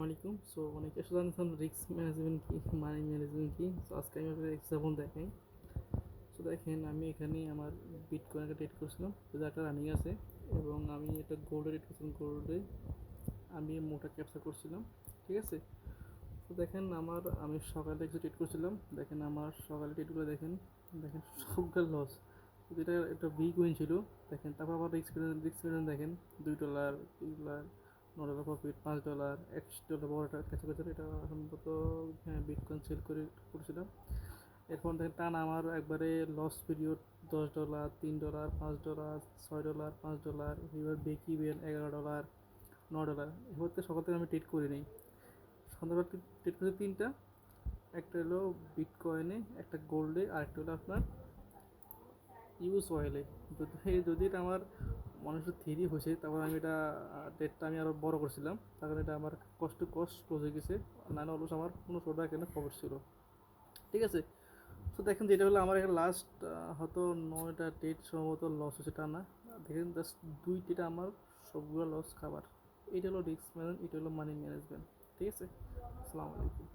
আসসালামাইকুম। সো অনেকে আসলে জানছেন রিস্ক ম্যানেজমেন্ট কি, মানি ম্যানেজমেন্ট কি। সো আজকে আমি একটা এক্সাম্পল দেখাই। সো দেখেন, আমি এখানে আমার বিটকয়েনকে ট্রেড করছিলাম, যেটা একটা রানিং আছে, এবং আমি এটা গোল্ডে ট্রেড করছিলাম। গোল্ডে আমি মোটা ক্যাপচার করছিলাম, ঠিক আছে। তো দেখেন, আমি সকালে কিছু ট্রেড করছিলাম। দেখেন আমার সকালে ট্রেডগুলো দেখেন, দেখেন সবগুলো লস। যেটা একটা বিগ উইন ছিল। দেখেন, তারপর আবার রিস্ক দেখেন, $2, $2, $9 প্রফিট, $5, $1 বড়টা কাছাকাছি। এটা সম্ভবত, হ্যাঁ, বিটকয়েন সেল করেছিলাম। এরপর দেখেন টানা আমার একবারে লস পিরিয়ড, $10, $3, $5, $6, $5, এবার বেকি বেল $11, $9। এবার তো সকাল থেকে আমি ট্রেড করি নাই। সন্ধ্যাবেলা ট্রেড করেছি তিনটা। একটা হলো বিটকয়েনে, একটা গোল্ডে, আর একটা হলো আপনার ইউজ অয়েলে। যদি এটা আমার মানুষের থ্রি হয়েছে, তারপর আমি এটা ডেটটা আমি আরও বড় করছিলাম, তার কারণে এটা আমার কষ্ট ক্লোজ হয়ে গেছে। নাহলে অলস আমার কোনো সোডা এখানে খবর ছিল, ঠিক আছে। তো দেখেন, যেটা হলো আমার এখানে লাস্ট হয়তো 9টা ডেট সম্ভবত লস হয়েছে টানা। দেখেন জাস্ট 2টা আমার সবগুলো লস খাবার। এটা হলো রিস্ক ম্যানেজমেন্ট, এটা হলো মানি ম্যানেজমেন্ট, ঠিক আছে। আসসালামু আলাইকুম।